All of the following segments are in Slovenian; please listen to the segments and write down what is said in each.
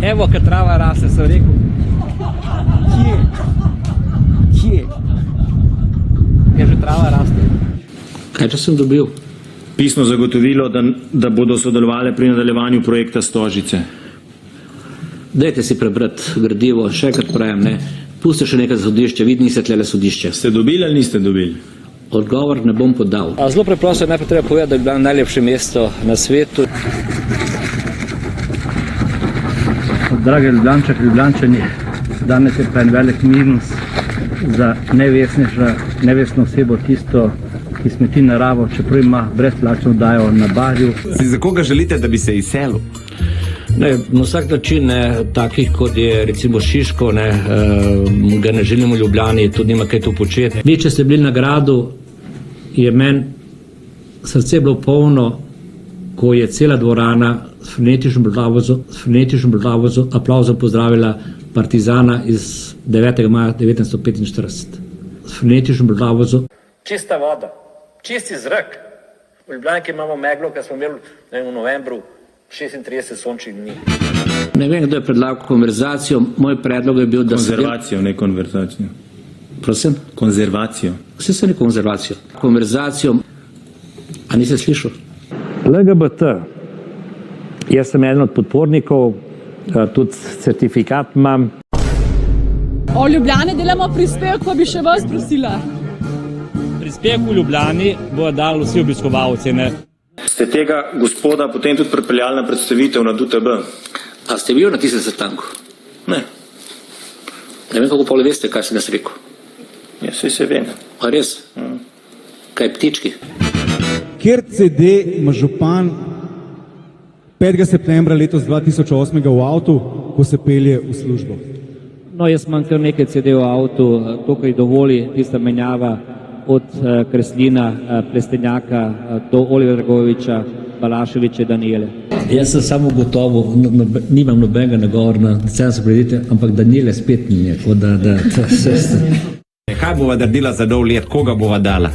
Evo, kad trava raste, sem rekel. Kje? Je že trava raste. Kaj če sem dobil? Pisno zagotovilo, da bodo sodelovali pri nadaljevanju projekta Stožice. Dajte si prebrati gradivo, še enkrat pravim, ne. Puste še nekaj sodišče, vi niste tlele sodišče. Ste dobili ali niste dobili? Odgovor ne bom podal. Zelo preprosto je najprej treba povedati, da je bilo najlepše mesto na svetu. Drage Ljubljančanke, Ljubljančani, danes je pa en velik minus za nevestno osebo tisto, ki smeti naravo, čeprav ima brezplačno dajo na barju. Za koga želite, da bi se izselil? Ne, na vsak način, takih kot je recimo Šiško, ga ne želimo v Ljubljani, tudi nima kaj tu početi. Vi, če ste bili na gradu, je meni srce bilo polno, ko je cela dvorana s frenetičnim aplauzom pozdravila partizana iz 9. maja 1945. S frenetičnim aplauzom. Čista voda, čisti zrak. V Ljubljani imamo meglo, kar smo imeli v novembru 36 sončnih dni. Ne vem, kdo je predlagal konverzacijo. Moj predlog je bil, da konzervacijo, ne konverzacijo. Prosim? Konzervacijo. Vse se ne konzervacijo. Konverzacijo. A niste slišal? LGBT. Jaz sem eden od podpornikov, tudi certifikat imam. O Ljubljani delamo prispevek, pa bi še vas prosila. Prispevek v Ljubljani bodo dali vsi obiskovalci, ne? Ste tega gospoda potem tudi pripeljali na predstavitev na DUTB? A ste bil na tistem sestanku? Ne. Ne vem, kako pol veste, kaj sem jaz rekel. Ja, se vem. A res? Kaj ptički? Kjer CD ima župan 5. septembra letos 2008 v avtu, ko se pelje v službo? No, jaz imam kar nekaj CD v avtu, to, kaj dovoli tista menjava od Kreslina, Plestenjaka do Oliver Dragoviča, Balaševića, Daniele. Jaz sem samo gotovo, nimam nobenega nagovora na decembrsko predite, ampak Daniele spet ni, Kaj bova naredila za nov let, koga bova dala?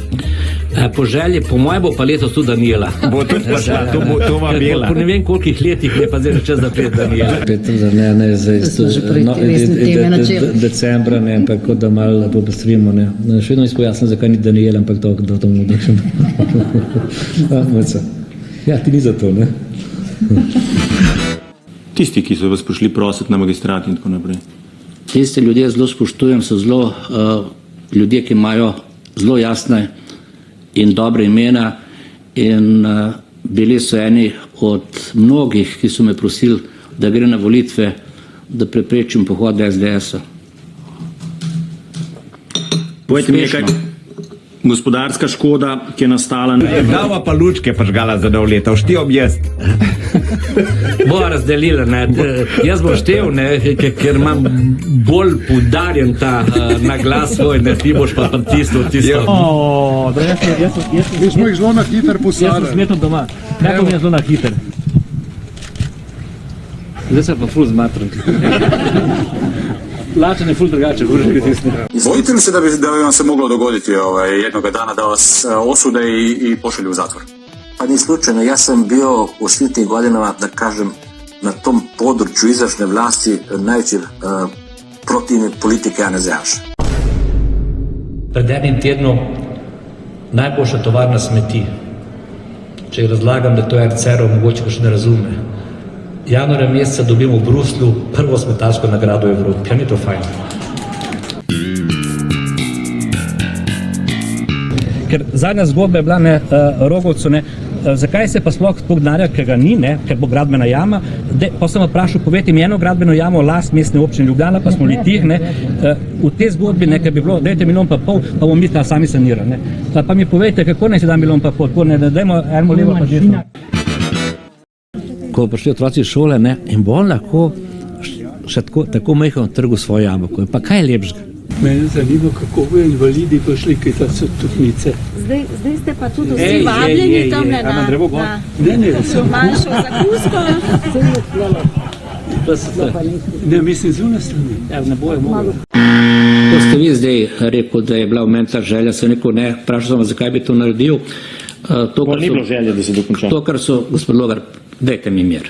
Po želji, po mojem bo pa letos tudi Daniela. Bo tudi prišla, to vam bila. Po ne vem kolikih letih ne pa zdaj že čas, da pred Daniela. Decembra, ne, ampak kot da malo popestrimo, ne. Še vedno izpojasnim, zakaj ni Daniela, ampak to nekšem. Ja, ti ni za to, ne? Tisti, ki so vas prišli prositi na magistrat in tako naprej. Tiste ljudje zelo spoštujem, so zelo ljudje, ki imajo zelo jasne in dobre imena in bili so eni od mnogih, ki so me prosili, da gre na volitve, da preprečim pohod SDS-a. Povejte mi nekaj, gospodarska škoda, ki je nastala... Dava pa lučke pažgala za nov leto, štijo jaz. Bova razdelila, ne, jaz bom štev, ne, ker imam bolj poudarjen ta naglas svoj, ne, ti boš pa tisto. Mi smo jih zelo na hiter posadili. Jaz sem smetom doma, nekaj mi je zelo na hiter. Zdaj se pa ful zmatram. Lačen je ful drugače, gore že tisne. Bojite li se da bi vam se moglo dogoditi jednoga dana da vas osude i pošalju u zatvor? Pa ni slučajno, ja sam bio u svim tim godinama, da kažem, na tom području izvršne vlasti najveći protivnik politike Janeza. Pred enim tednom najboljša tovarna smeti. Če razlagam, da to je RCR-ov, mogoče pa še ne razume. Januarja meseca dobimo v Bruslju prvo smetarsko nagrado v Evropi. Ja, ni to fajn. Ker zadnja zgodba je bila na Rogovcu, ne, zakaj se pa sploh denarja, ker ga ni, ne, ker bo gradbena jama, pa sem vprašal, povejte mi eno gradbeno jamo last mestne občine Ljubljana, pa smo Litih, ne, v tej zgodbi, ne, ker bi bilo, dajte milijon pa pol, pa bomo mi ta sami sanirali, ne. Pa mi povejte, kako naj se da milijon pa pol, tako ne, dajmo eno levo pa desno. Ko prišli otroci iz šole, ne, in bo on lahko še tako majhen trgu svojo jabolko. Pa kaj je lepšega? Mene zanima, kako bo invalidi prišli, kaj ta so stopnice. Zdaj ste pa tudi vsi vabljeni tam na manjšo zakusko. Ne, mislim zunaj strani. Ne bojo mogli. Ko ste vi zdaj rekel, da je bila v meni ta želja, se neko ne, vprašal sem, zakaj bi to naredil. Ni bilo želje, da se dokonča. To, kar so, gospod Logar, dajte mi mir.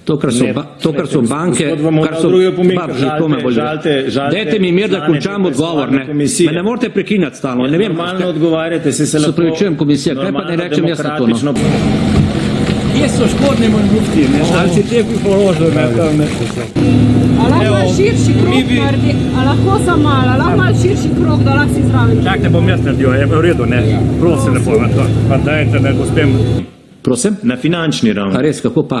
To, kar so banke, Gospod vam kar dal so... drugi opomin, Pa, ker to me bolj žalite Dajte mi mir, da člane končam odgovor, ne. komisije. Me ne morete prekinjati stalno. Ne vem, Normalno odgovarjate, se se lahko... pravičujem komisija, kaj pa ne rečem jaz na to, no. demokratično- Kje so škodni moj mufti, ne? Ali si te položil na tam nešto? A lahko malo širši krog naredi, a lahko samo malo, a lahko malo širši krog, da lahko si zraven. Čak ne bom jaz naredil, je v redu, ne? Prosim lepo, na to. Pa dajte, ne gospem. Prosim? Na finančni A ravni. res, kako pa?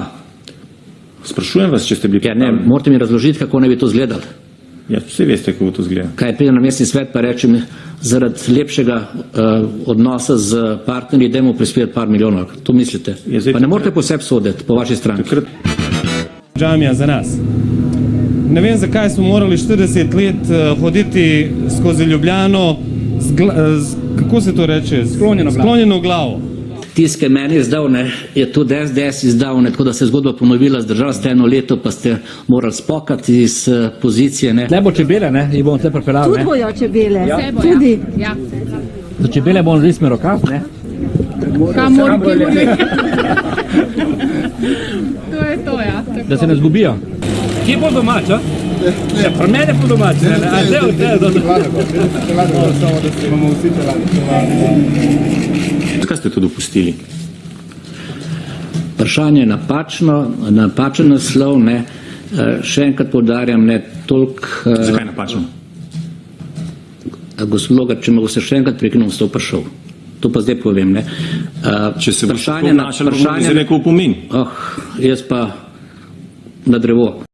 Sprašujem vas, če ste bili Ja, ne, morate mi razložiti, kako ne bi to izgledalo. Ja, vsi veste, kako to zgleda. Kaj pride na mestni svet, pa rečem, zaradi lepšega odnosa z partnerji, dajmo prispevati par milijonov. To mislite? Ja, zdaj Pa ne takrat- morate posebej soditi po vaši stranki. Takrat Džamija za nas. Ne vem, zakaj smo morali 40 let hoditi skozi Ljubljano kako se to reče? Sklonjeno glavo. Tisk, ki je meni izdal, ne, je tudi SDS izdal, ne, tako da se je zgodba ponovila, zdržali ste 1 leto, pa ste morali spokati iz pozicije. Ne. Tle bo čebele, ne? Jih bomo tle pripeljali, Tudi ne? bojo čebele, Ja. tudi. Ja. Za čebele bomo naredili smerokav, ne? Kamor kje To je to, ja. Da se ne zgubijo. Kje bo domač, a? Ja, pri mene bo domač, ne? A zdaj od tega do... Samo da se imamo vsi Zakaj ste to dopustili? Vprašanje je napačen naslov, ne. Še enkrat poudarjam, ne, toliko... Zakaj napačno? Gospod Logar, če me boste še enkrat prekinil, ste vprašal. To pa zdaj povem, ne. Če se boste tako obnašali, bom izrekel opomin. Jaz pa na drevo.